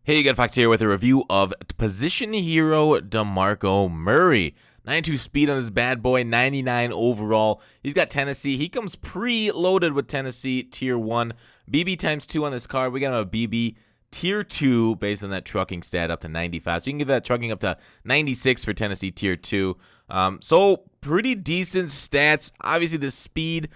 Hey, you got Fox here with a review of position hero DeMarco Murray. 92 speed on this bad boy, 99 overall. He's got Tennessee. He comes pre-loaded with Tennessee Tier 1. BB times 2 on this card. We got him a BB Tier 2 based on that trucking stat up to 95. So you can give that trucking up to 96 for Tennessee Tier 2. So pretty decent stats. Obviously, the speed,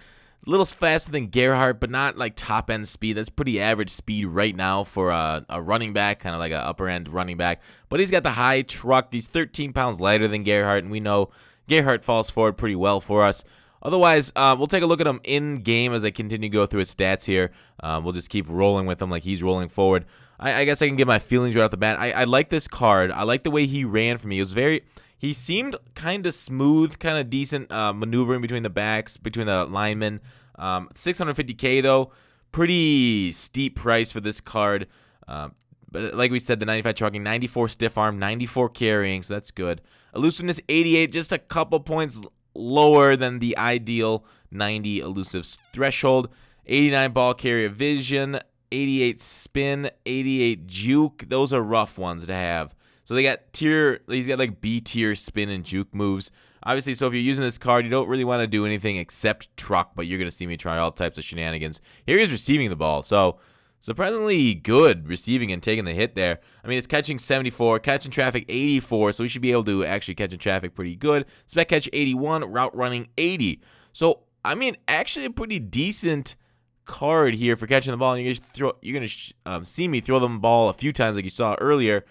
a little faster than Gerhardt, but not like top-end speed. That's pretty average speed right now for a running back, kind of like an upper-end running back. But he's got the high truck. He's 13 pounds lighter than Gerhardt, and we know Gerhardt falls forward pretty well for us. Otherwise, we'll take a look at him in-game as I continue to go through his stats here. We'll just keep rolling with him like he's rolling forward. I guess I can get my feelings right off the bat. I like this card. I like the way he ran for me. It was very... He seemed kind of smooth, kind of decent maneuvering between the backs, between the linemen. 650K, though. Pretty steep price for this card. But like we said, the 95 trucking, 94 stiff arm, 94 carrying, so that's good. Elusiveness, 88, just a couple points lower than the ideal 90 elusive threshold. 89 ball carrier vision, 88 spin, 88 juke. Those are rough ones to have. So he's got like B tier spin and juke moves. Obviously, so if you're using this card, you don't really want to do anything except truck, but you're going to see me try all types of shenanigans. Here he is receiving the ball. So surprisingly good receiving and taking the hit there. I mean, it's catching 74, catching traffic 84, so we should be able to actually catch in traffic pretty good. Spec catch 81, route running 80. So, I mean, actually a pretty decent card here for catching the ball. And you're going to see me throw the ball a few times like you saw earlier.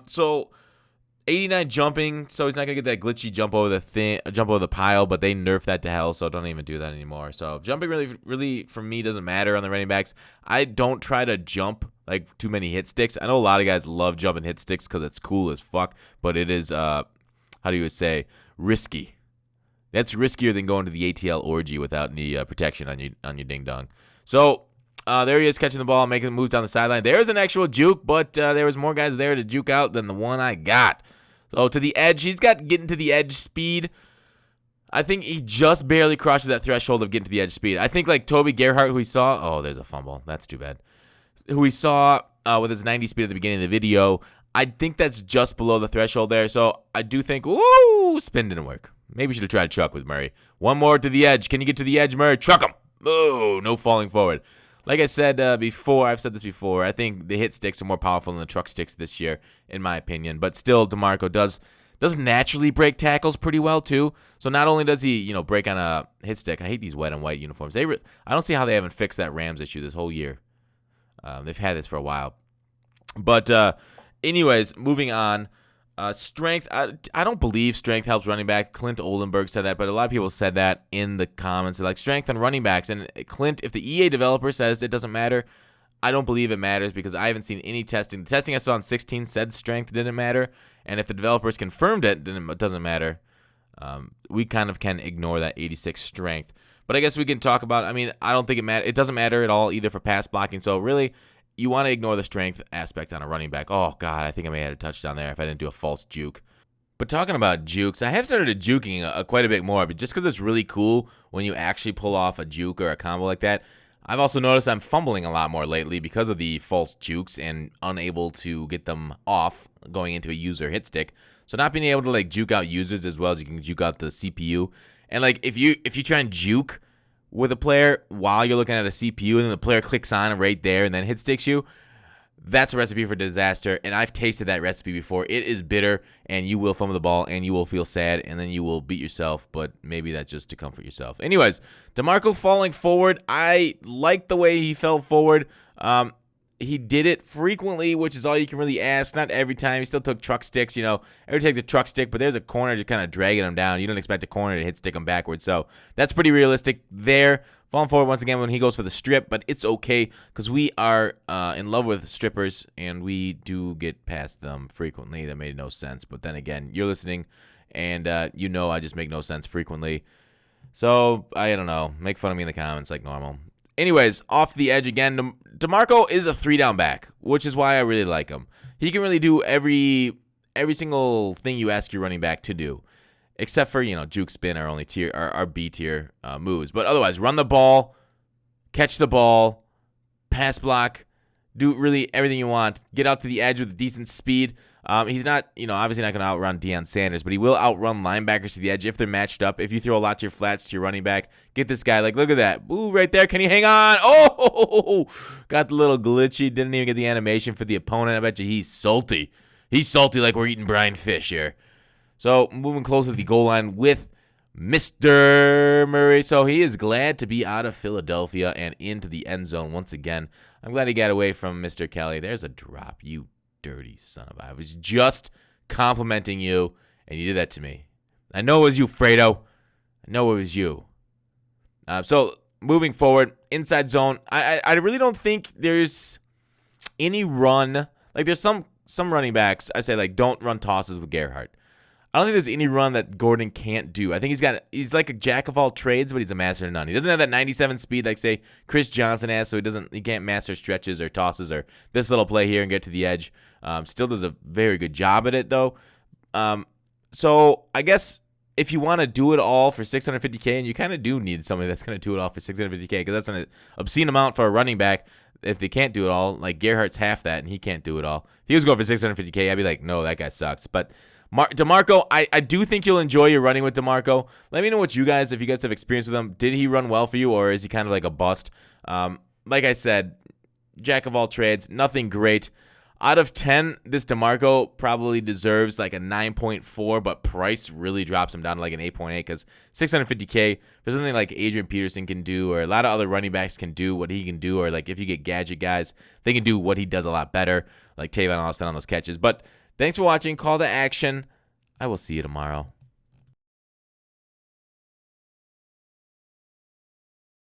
So 89 jumping, so he's not gonna get that glitchy jump over the pile, but they nerfed that to hell, so don't even do that anymore. So jumping really for me doesn't matter on the running backs. I don't try to jump like too many hit sticks. I know a lot of guys love jumping hit sticks because it's cool as fuck, but it is risky. That's riskier than going to the ATL orgy without any protection on your ding dong. So. There he is catching the ball, making moves down the sideline. There's an actual juke, but there was more guys there to juke out than the one I got. So to the edge, he's got getting to the edge speed. I think he just barely crosses that threshold of getting to the edge speed. I think like Toby Gerhardt, who we saw. Oh, there's a fumble. That's too bad. Who we saw with his 90 speed at the beginning of the video. I think that's just below the threshold there. So I do think, ooh, spin didn't work. Maybe we should have tried to truck with Murray. One more to the edge. Can you get to the edge, Murray? Truck him. Oh, no falling forward. Like I said before, I've said this before, I think the hit sticks are more powerful than the truck sticks this year, in my opinion. But still, DeMarco does naturally break tackles pretty well, too. So not only does he, break on a hit stick, I hate these white and white uniforms. I don't see how they haven't fixed that Rams issue this whole year. They've had this for a while. But anyways, moving on. Strength, I don't believe strength helps running back. Clint Oldenburg said that, but a lot of people said that in the comments. They're like, strength on running backs. And Clint, if the EA developer says it doesn't matter, I don't believe it matters because I haven't seen any testing. The testing I saw in 16 said strength didn't matter. And if the developers confirmed it, then it doesn't matter. We kind of can ignore that 86 strength. But I guess we can talk about, I don't think it matters. It doesn't matter at all either for pass blocking. So really, you want to ignore the strength aspect on a running back. Oh, God, I think I may have had a touchdown there if I didn't do a false juke. But talking about jukes, I have started juking quite a bit more, but just because it's really cool when you actually pull off a juke or a combo like that. I've also noticed I'm fumbling a lot more lately because of the false jukes and unable to get them off going into a user hit stick. So not being able to like juke out users as well as you can juke out the CPU. And like if you try and juke with a player while you're looking at a CPU and then the player clicks on right there and then hit sticks you, that's a recipe for disaster, and I've tasted that recipe before. It is bitter, and you will fumble the ball, and you will feel sad, and then you will beat yourself, but maybe that's just to comfort yourself. Anyways, DeMarco falling forward. I like the way he fell forward. He did it frequently, which is all you can really ask. Not every time. He still took truck sticks. Every time he takes a truck stick, but there's a corner just kind of dragging him down. You don't expect a corner to hit stick him backwards, so that's pretty realistic there. Falling forward once again when he goes for the strip, but it's okay because we are in love with strippers, and we do get past them frequently. That made no sense, but then again, you're listening, and I just make no sense frequently. So, I don't know. Make fun of me in the comments like normal. Anyways, off the edge again, DeMarco is a 3-down back, which is why I really like him. He can really do every single thing you ask your running back to do. Except for, juke spin are only our B tier moves. But otherwise, run the ball, catch the ball, pass block, do really everything you want. Get out to the edge with decent speed. He's not, obviously not going to outrun Deion Sanders, but he will outrun linebackers to the edge if they're matched up. If you throw a lot to your flats to your running back, get this guy. Like, look at that. Ooh, right there. Can he hang on? Oh, got the little glitchy. Didn't even get the animation for the opponent. I bet you he's salty. He's salty like we're eating brine fish here. So, moving closer to the goal line with Mr. Murray. So, he is glad to be out of Philadelphia and into the end zone once again. I'm glad he got away from Mr. Kelly. There's a drop, you dirty son of a... I was just complimenting you, and you did that to me. I know it was you, Fredo. I know it was you. So, moving forward, inside zone, I really don't think there's any run. Like, there's some running backs, I say, like, don't run tosses with Gerhardt. I don't think there's any run that Gordon can't do. I think he's like a jack of all trades, but he's a master of none. He doesn't have that 97 speed like, say, Chris Johnson has, so he can't master stretches or tosses or this little play here and get to the edge. Still does a very good job at it, though. So I guess if you want to do it all for $650K, and you kind of do need somebody that's going to do it all for $650K, because that's an obscene amount for a running back. If they can't do it all, like Gerhardt's half that, and he can't do it all. If he was going for $650K, I'd be like, no, that guy sucks. But DeMarco, I do think you'll enjoy your running with DeMarco. Let me know what if you guys have experience with him. Did he run well for you, or is he kind of like a bust? Like I said, jack of all trades, nothing great. Out of 10, this DeMarco probably deserves like a 9.4, but price really drops him down to like an 8.8 because $650K for something like Adrian Peterson can do, or a lot of other running backs can do what he can do, or like if you get gadget guys, they can do what he does a lot better, like Tavon Austin on those catches. But thanks for watching. Call to action. I will see you tomorrow.